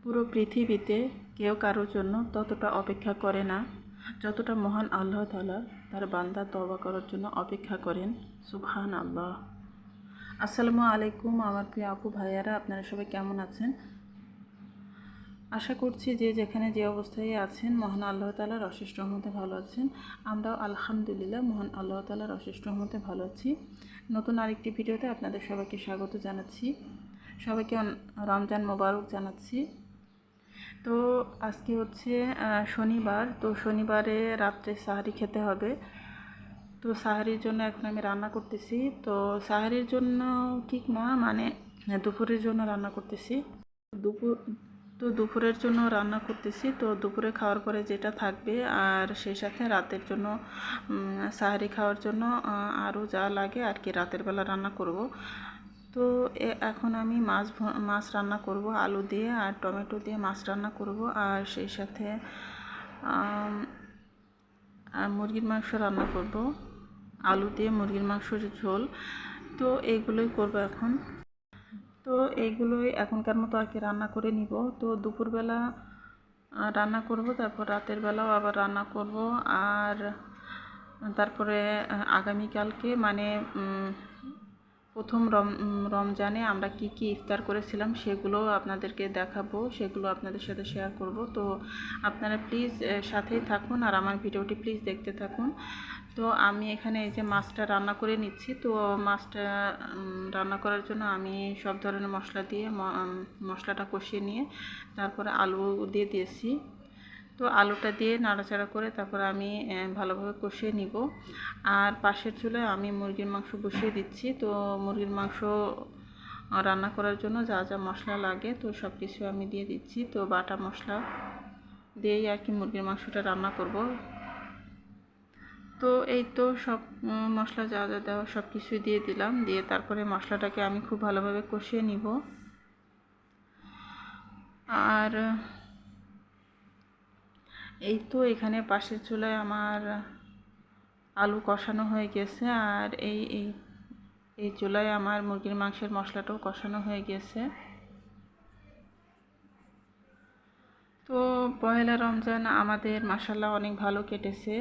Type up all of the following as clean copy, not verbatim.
পুরো পৃথিবীতে কেউ কারোর জন্য ততটা অপেক্ষা করে না যতটা মহান আল্লাহ তাআলা তার বান্দা তওবা করার জন্য অপেক্ষা করেন। সুবহান আল্লাহ। আসসালামু আলাইকুম আমার প্রিয় আপু ভাইয়ারা, আপনারা সবাই কেমন আছেন? আশা করছি যে যেখানে যে অবস্থায় আছেন মহান আল্লাহ তাআলার অশেষ রহমতে ভালো আছেন। আমরাও আলহামদুলিল্লাহ মহান আল্লাহ তাআলার অশেষ রহমতে ভালো আছি। নতুন আরেকটি ভিডিওতে আপনাদের সবাইকে স্বাগত জানাচ্ছি। সবাইকে রমজান মোবারক জানাচ্ছি। তো আজকে হচ্ছে শনিবার। তো শনিবারে রাত্রে সাহারি খেতে হবে। তো সাহারির জন্য এখন আমি রান্না করতেছি। তো সাহারির জন্য ঠিক না, মানে দুপুরের জন্য রান্না করতেছি। দুপুরের জন্য রান্না করতেছি। তো দুপুরে খাওয়ার পরে যেটা থাকবে, আর সেই সাথে রাতের জন্য সাহারি খাওয়ার জন্য আরও যা লাগে আর কি রাতের বেলা রান্না করব। তো এখন আমি মাছ রান্না করব আলু দিয়ে আর টমেটো দিয়ে মাছ রান্না করব, আর সেই সাথে মুরগির মাংস রান্না করব, আলু দিয়ে মুরগির মাংসের ঝোল। তো এইগুলোই করব এখন। তো এইগুলোই এখনকার মতো আর কি রান্না করে নিব। তো দুপুরবেলা রান্না করব, তারপর রাতের বেলাও আবার রান্না করব। আর তারপরে আগামীকালকে মানে প্রথম রমজানে আমরা কি কি ইফতার করেছিলাম সেগুলো আপনাদেরকে দেখাবো, সেগুলো আপনাদের সাথে শেয়ার করব। তো আপনারা প্লিজ সাথেই থাকুন আর আমার ভিডিওটি প্লিজ দেখতে থাকুন। তো আমি এখানে এই যে মাছটা রান্না করে নিচ্ছি। তো মাছটা রান্না করার জন্য আমি সব ধরনের মশলা দিয়ে মশলাটা কষিয়ে নিয়ে তারপরে আলু দিয়ে দিয়েছি। তো আলুটা দিয়ে নাড়াচাড়া করে তারপর আমি ভালোভাবে কষিয়ে নিব। আর পাশের চুলায় আমি মুরগির মাংস বসিয়ে দিচ্ছি। তো মুরগির মাংস রান্না করার জন্য যা যা মশলা লাগে তো সব কিছু আমি দিয়ে দিচ্ছি। তো বাটা মশলা দিয়েই আর কি মুরগির মাংসটা রান্না করব। তো এই তো সব মশলা যা যা দেওয়া সব কিছুই দিয়ে দিলাম, দিয়ে তারপরে মশলাটাকে আমি খুব ভালোভাবে কষিয়ে নিব। আর এই তো এখানে পাশের চুলায় আমার আলু কষানো হয়ে গেছে, আর এই চুলায় আমার মুরগির মাংসের মশলাটাও কষানো হয়ে গেছে। তো পয়লা রমজান আমাদের মাশাআল্লাহ অনেক ভালো কেটেছে।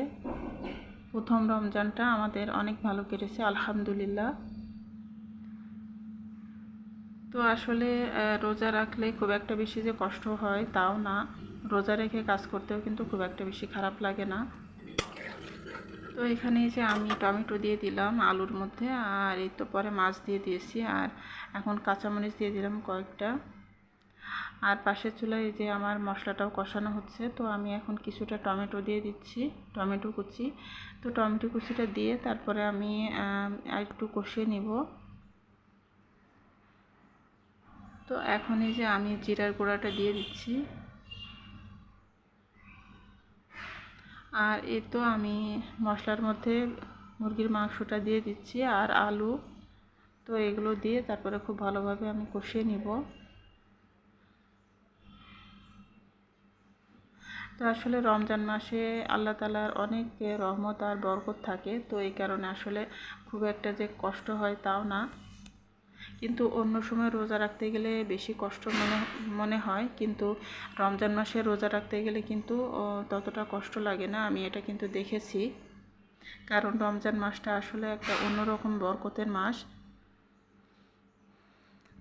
প্রথম রমজানটা আমাদের অনেক ভালো কেটেছে আলহামদুলিল্লাহ। তো আসলে রোজা রাখলে খুব একটা বেশি যে কষ্ট হয় তাও না, রোজা রেখে কাজ করতেও কিন্তু খুব একটা বেশি খারাপ লাগে না। তো এখানে যে আমি টমেটো দিয়ে দিলাম আলুর মধ্যে, আর এই তো পরে মাছ দিয়ে দিয়েছি, আর এখন কাঁচামরিচ দিয়ে দিলাম কয়েকটা। আর পাশের চুলায় যে আমার মশলাটাও কষানো হচ্ছে। তো আমি এখন কিছুটা টমেটো দিয়ে দিচ্ছি, টমেটো কুচি। তো টমেটো কুচিটা দিয়ে তারপরে আমি একটু কষিয়ে নিব। তো এখন এই যে আমি জিরার গুঁড়াটা দিয়ে দিচ্ছি। আর এই তো আমি মশলার মধ্যে মুরগির মাংসটা দিয়ে দিচ্ছি আর আলু। তো এগুলো দিয়ে তারপরে খুব ভালোভাবে আমি কষিয়ে নিব। তো আসলে রমজান মাসে আল্লাহ তাআলার অনেক রহমত আর বরকত থাকে। তো এই কারণে আসলে খুব একটা যে কষ্ট হয় তাও না, কিন্তু অন্য সময় রোজা রাখতে গেলে বেশি কষ্ট মনে হয়, কিন্তু রমজান মাসে রোজা রাখতে গেলে কিন্তু ততটা কষ্ট লাগে না। আমি এটা কিন্তু দেখেছি, কারণ রমজান মাসটা আসলে একটা অন্যরকম বরকতের মাস।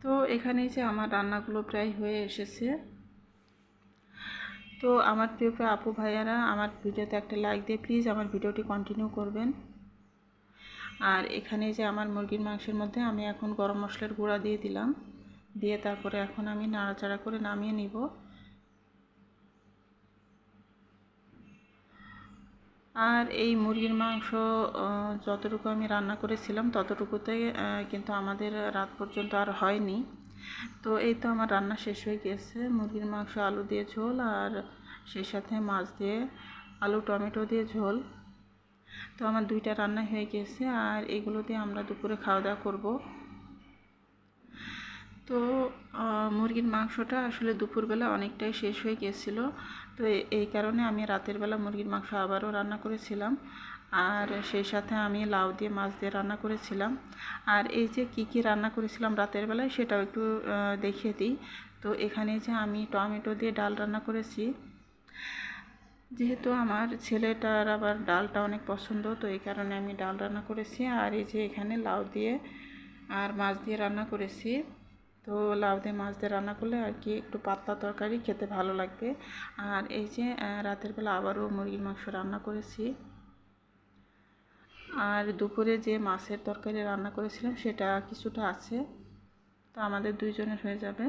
তো এখানেই যে আমার রান্নাগুলো প্রায় হয়ে এসেছে। তো আমার প্রিয় প্রিয় আপু ভাইয়ারা, আমার ভিডিওতে একটা লাইক দিয়ে প্লিজ আমার ভিডিওটি কন্টিনিউ করবেন। আর এখানে যে আমার মুরগির মাংসের মধ্যে আমি এখন গরম মশলার গুঁড়া দিয়ে দিলাম, দিয়ে তারপরে এখন আমি নাড়াচাড়া করে নামিয়ে নিব। আর এই মুরগির মাংস যতটুকু আমি রান্না করেছিলাম ততটুকুতে কিন্তু আমাদের রাত পর্যন্ত আর হয়নি। তো এই তো আমার রান্না শেষ হয়ে গেছে। মুরগির মাংস আলু দিয়ে ঝোল, আর সেই সাথে মাছ দিয়ে আলু টমেটো দিয়ে ঝোল। তো আমার দুইটা রান্না হয়ে গেছে, আর এগুলো দিয়ে আমরা দুপুরে খাওয়া দাওয়া করব। তো মুরগির মাংসটা আসলে দুপুরবেলা অনেকটাই শেষ হয়ে গিয়েছিল। তো এই কারণে আমি রাতের বেলা মুরগির মাংস আবারও রান্না করেছিলাম, আর সেই সাথে আমি লাউ দিয়ে মাছ দিয়ে রান্না করেছিলাম। আর এই যে কি রান্না করেছিলাম রাতের বেলায় সেটাও একটু দেখিয়ে দিই। তো এখানে যে আমি টমেটো দিয়ে ডাল রান্না করেছি, যেহেতু আমার ছেলেটার আবার ডালটা অনেক পছন্দ, তো এই কারণে আমি ডাল রান্না করেছি। আর এই যে এখানে লাউ দিয়ে আর মাছ দিয়ে রান্না করেছি। তো লাউ দিয়ে মাছ দিয়ে রান্না করলে আর কি একটু পাতলা তরকারি খেতে ভালো লাগবে। আর এই যে রাতের বেলা আবারও মুরগির মাংস রান্না করেছি। আর দুপুরে যে মাছের তরকারি রান্না করেছিলাম সেটা কিছুটা আছে, তো আমাদের দুইজনের হয়ে যাবে।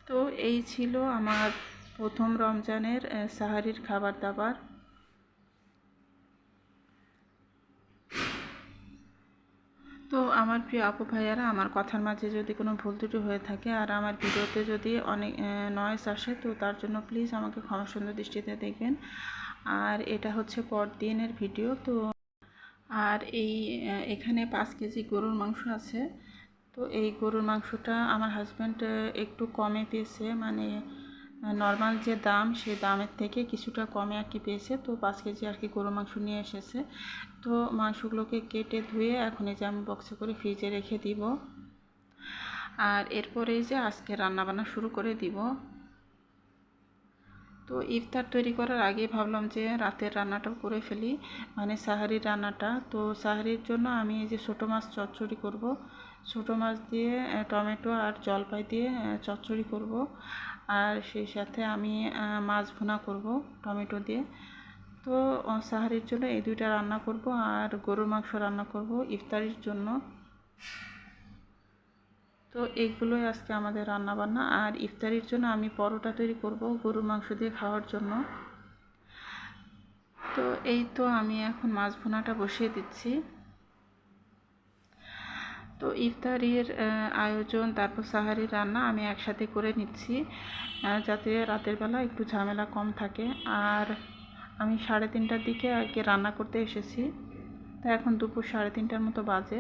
তো এই ছিল আমার প্রথম রমজানের সাহারির খাবার দাবার। তো আমার প্রিয় আপু ভাইয়ারা, আমার কথার মাঝে যদি কোনো ভুল ত্রুটি হয়ে থাকে আর আমার ভিডিওতে যদি অনেক নয়েজ আসে, তো তার জন্য প্লিজ আমাকে ক্ষমা সুন্দর দৃষ্টিতে দেখবেন। আর এটা হচ্ছে পরদিনের ভিডিও। তো আর এখানে 5 কেজি গরুর মাংস আছে। তো এই গরুর মাংসটা আমার হাজব্যান্ড একটু কমে পেয়েছে, মানে নর্মাল যে দাম সেই দামের থেকে কিছুটা কমে আর কি পেয়েছে। তো 5 কেজি আর কি গরুর মাংস নিয়ে এসেছে। তো মাংসগুলোকে কেটে ধুয়ে এখন এই যে আমি বক্সে করে ফ্রিজে রেখে দিব। আর এরপরে যে আজকে রান্নাবান্না শুরু করে দিব। তো ইফতার তৈরি করার আগে ভাবলাম যে রাতের রান্নাটাও করে ফেলি, মানে সাহারির রান্নাটা। তো সাহারির জন্য আমি এই যে ছোটো মাছ চচ্চড়ি করব। ছোটো মাছ দিয়ে টমেটো আর জলপাই দিয়ে চচ্চড়ি করব। আর সেই সাথে আমি মাছ ভুনা করব টমেটো দিয়ে। তো সাহারির জন্য এই দুইটা রান্না করব। আর গরুর মাংস রান্না করব ইফতারির জন্য। তো এইগুলোই আজকে আমাদের রান্না বান্না। আর ইফতারির জন্য আমি পরোটা তৈরি করব গরুর মাংস দিয়ে খাওয়ার জন্য। তো এই তো আমি এখন মাছ ভুনাটা বসিয়ে দিচ্ছি। তো ইফতারির আয়োজন তারপর সাহারির রান্না আমি একসাথে করে নিচ্ছি, যাতে রাতের বেলা একটু ঝামেলা কম থাকে। আর আমি 3:30টার দিকে আর কি রান্না করতে এসেছি। তো এখন দুপুর 3:30টার মতো বাজে।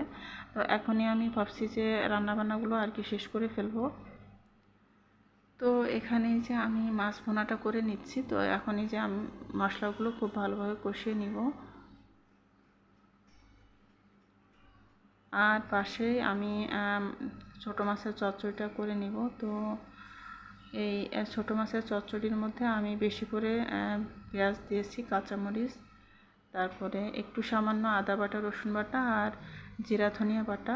তো এখনই আমি ভাবছি যে রান্নাবান্নাগুলো আর কি শেষ করে ফেলবো। তো এখানে যে আমি মাছ ভুনাটা করে নিচ্ছি। তো এখনই যে আমি মশলাগুলো খুব ভালোভাবে কষিয়ে নিব। আর পাশেই আমি ছোটো মাছের চচ্চড়িটা করে নিব। তো এই ছোটো মাছের চচ্চড়ির মধ্যে আমি বেশি করে পেঁয়াজ দিয়েছি, কাঁচামরিচ, তারপরে একটু সামান্য আদা বাটা, রসুন বাটা আর জিরা ধনিয়া বাটা,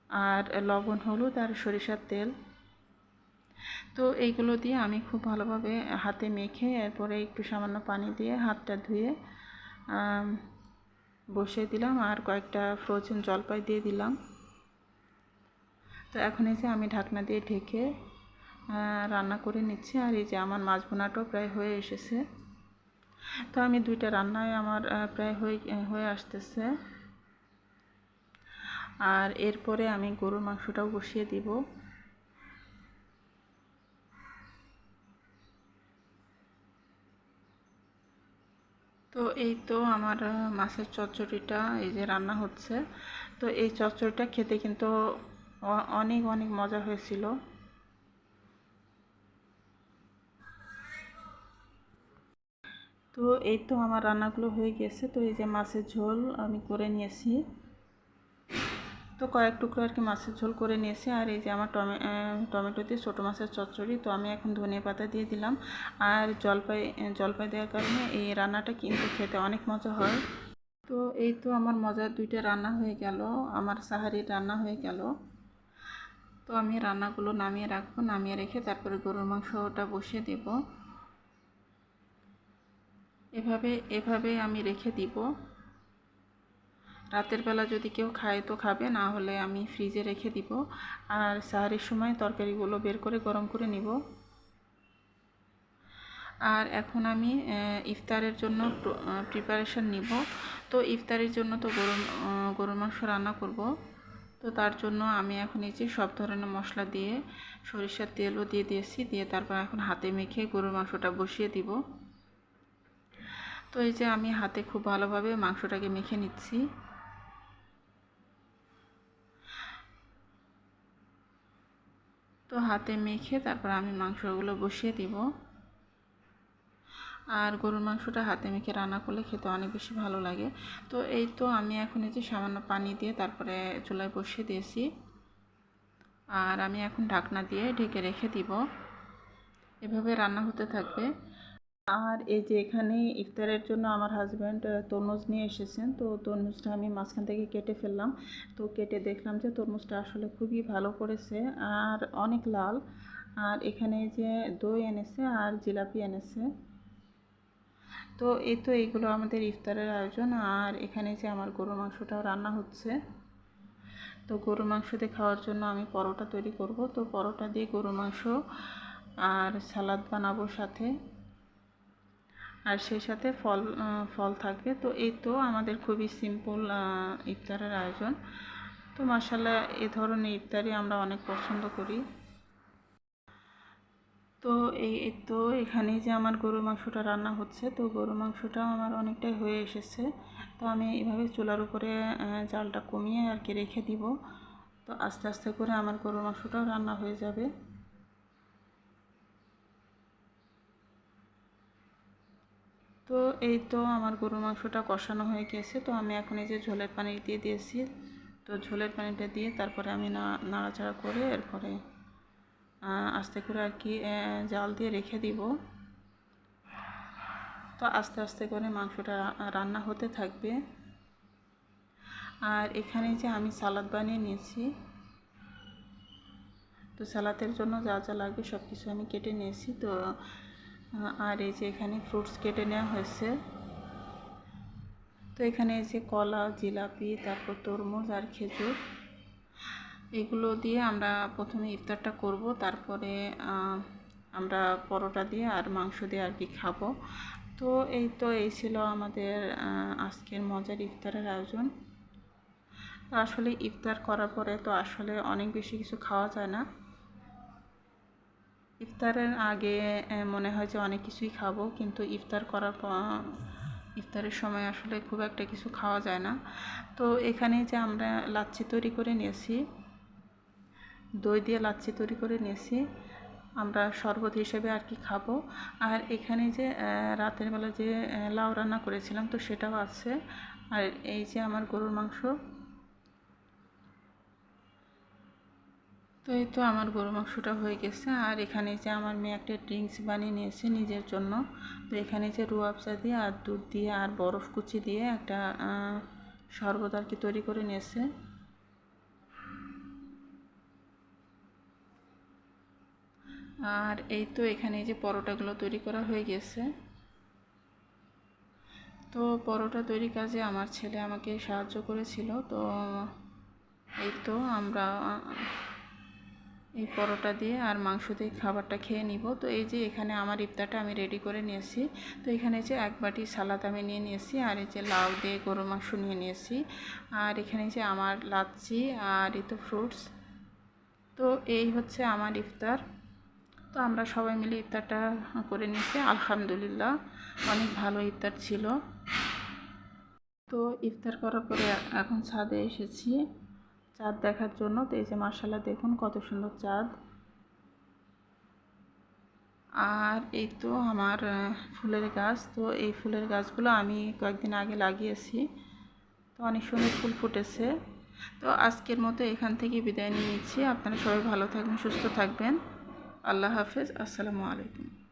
আর লবণ, হলুদ আর সরিষার তেল। তো এইগুলো দিয়ে আমি খুব ভালোভাবে হাতে মেখে এরপরে একটু সামান্য পানি দিয়ে হাতটা ধুয়ে বসিয়ে দিলাম। আর কয়েকটা ফ্রোজেন জলপাই দিয়ে দিলাম। তো এখন এই যে আমি ঢাকনা দিয়ে ঢেকে রান্না করে নিচ্ছি। আর এই যে আমার মাছ ভুনাটাও প্রায় হয়ে এসেছে। তো আমি দুইটা রান্নায় আমার প্রায় হয়ে আসতেছে। আর এরপরে আমি গরুর মাংসটাও বসিয়ে দিব। তো এই তো আমার মাছের চচ্চড়িটা এই যে রান্না হচ্ছে। তো এই চচ্চড়িটা খেতে কিন্তু অনেক অনেক মজা হয়েছিল। তো এই তো আমার রান্নাগুলো হয়ে গেছে। তো এই যে মাছের ঝোল আমি করে নিয়েছি। তো কয়েক টুকরো আর কি মাছের ঝোল করে নিয়েছি। আর এই যে আমার টমেটো দিয়ে ছোটো মাছের চচ্চড়ি। তো আমি এখন ধনিয়া পাতা দিয়ে দিলাম। আর জলপাই দেওয়ার কারণে এই রান্নাটা কিন্তু খেতে অনেক মজা হয়। তো এই তো আমার মজার দুইটা রান্না হয়ে গেল, আমার সাহারির রান্না হয়ে গেল। তো আমি রান্নাগুলো নামিয়ে রাখবো, নামিয়ে রেখে তারপরে গরুর মাংসটা বসিয়ে দেব। এভাবে আমি রেখে দিব। রাতের বেলা যদি কেউ খায় তো খাবে, না হলে আমি ফ্রিজে রেখে দিব। আর সাহারির সময় তরকারিগুলো বের করে গরম করে নিব। আর এখন আমি ইফতারের জন্য প্রিপারেশন নিব। তো ইফতারের জন্য তো গরুর মাংস রান্না করব। তো তার জন্য আমি এখন এই যে সব ধরনের মশলা দিয়ে সরিষার তেলও দিয়ে দিয়েছি, দিয়ে তারপর এখন হাতে মেখে গরুর মাংসটা বসিয়ে দিব। তো এই যে আমি হাতে খুব ভালোভাবে মাংসটাকে মেখে নিচ্ছি। তো হাতে মেখে তারপর আমি মাংসগুলো বসিয়ে দিব। আর গরুর মাংসটা হাতে মেখে রান্না করলে খেতে অনেক বেশি ভালো লাগে। তো এই তো আমি এখন এই যে সামান্য পানি দিয়ে তারপরে চুলায় বসিয়ে দিয়েছি। আর আমি এখন ঢাকনা দিয়ে ঢেকে রেখে দিব। এভাবে রান্না হতে থাকবে। আর এই যে এখানে ইফতারের জন্য আমার হাজব্যান্ড তরমুজ নিয়ে এসেছেন। তো তরমুজটা আমি মাঝখান থেকে কেটে ফেললাম। তো কেটে দেখলাম যে তরমুজটা আসলে খুবই ভালো করেছে আর অনেক লাল। আর এখানে যে দই এনেছে আর জিলাপি এনেছে। তো এই তো এইগুলো আমাদের ইফতারের আয়োজন। আর এখানে যে আমার গরুর মাংসটাও রান্না হচ্ছে। তো গরুর মাংস দিয়ে খাওয়ার জন্য আমি পরোটা তৈরি করব। তো পরোটা দিয়ে গরুর মাংস আর সালাদ বানাবো সাথে, আর সেই সাথে ফল থাকবে। তো এই তো আমাদের খুবই সিম্পল ইফতারের আয়োজন। তো মাশাআল্লাহ এই ধরনের ইফতারি আমরা অনেক পছন্দ করি। তো এই তো এখানেই যে আমার গরুর মাংসটা রান্না হচ্ছে। তো গরুর মাংসটা আমার অনেকটাই হয়ে এসেছে। তো আমি এইভাবে চুলার উপরে জালটা কমিয়ে আর কি রেখে দিব। তো আস্তে আস্তে করে আমার গরুর মাংসটাও রান্না হয়ে যাবে। তো এই তো আমার গরুর মাংসটা কষানো হয়ে গেছে। তো আমি এখন এই যে ঝোলের পানি দিয়ে দিয়েছি। তো ঝোলের পানিটা দিয়ে তারপরে আমি নাড়াচাড়া করে এরপরে আস্তে করে আর কি জাল দিয়ে রেখে দিব। তো আস্তে আস্তে করে মাংসটা রান্না হতে থাকবে। আর এখানে যে আমি সালাদ বানিয়ে নিয়েছি। তো সালাদের জন্য যা যা লাগবে সব কিছু আমি কেটে নিয়েছি। তো আর এই যে এখানে ফ্রুটস কেটে নেওয়া হয়েছে। তো এখানে এই যে কলা, জিলাপি, তারপর তরমুজ আর খেজুর, এগুলো দিয়ে আমরা প্রথমে ইফতারটা করব। তারপরে আমরা পরোটা দিয়ে আর মাংস দিয়ে আর কি খাবো। তো এই ছিল আমাদের আজকের মজার ইফতারের আয়োজন। তো আসলে ইফতার করার পরে তো আসলে অনেক বেশি কিছু খাওয়া যায় না। ইফতারের আগে মনে হয় যে অনেক কিছুই খাবো, কিন্তু ইফতারের সময় আসলে খুব একটা কিছু খাওয়া যায় না। তো এখানে যে আমরা লাচ্ছি তৈরি করে নিয়েছি, দই দিয়ে লাচ্ছি তৈরি করে নিয়েছি, আমরা শরবত হিসেবে আর কি খাবো। আর এখানে যে রাতের বেলা যে লাউ রান্না করেছিলাম, তো সেটাও আছে। আর এই যে আমার গরুর মাংস। তো এই তো আমার গরু মাংসটা হয়ে গেছে। আর এখানে যে আমার মেয়ে একটা ড্রিঙ্কস বানিয়ে নিয়েছে নিজের জন্য। তো এখানে যে রুহ আফজা দিয়ে আর দুধ দিয়ে আর বরফ কুচি দিয়ে একটা শরবত আর কি তৈরি করে নিয়েছে। আর এই তো এখানে যে পরোটাগুলো তৈরি করা হয়ে গেছে। তো পরোটা তৈরি কাজে আমার ছেলে আমাকে সাহায্য করেছিল। তো এই তো আমরা এই পরোটা দিয়ে আর মাংস দিয়ে খাবারটা খেয়ে নিব। তো এই যে এখানে আমার ইফতারটা আমি রেডি করে নিয়েছি। তো এখানে যে এক বাটি সালাদ আমি নিয়ে নিয়েছি, আর এই যে লাউ দিয়ে গরুর মাংস নিয়ে নিয়েছি, আর এখানে যে আমার লাচ্ছি আর এই তো ফ্রুটস। তো এই হচ্ছে আমার ইফতার। তো আমরা সবাই মিলে ইফতারটা করে নিয়েছি। আলহামদুলিল্লাহ অনেক ভালো ইফতার ছিল। তো ইফতার করার পরে এখন ছাদে এসেছি চাঁদ দেখার জন্য। তো এই যে মাশাআল্লাহ দেখুন কত সুন্দর চাঁদ। আর এই তো আমার ফুলের গাছ। তো এই ফুলের গাছগুলো আমি কয়েকদিন আগে লাগিয়েছি। তো অনেক সুন্দর ফুল ফুটেছে। তো আজকের মতো এখান থেকে বিদায় নিয়ে নিচ্ছি। আপনারা সবাই ভালো থাকবেন, সুস্থ থাকবেন। আল্লাহ হাফেজ। আসসালামু আলাইকুম।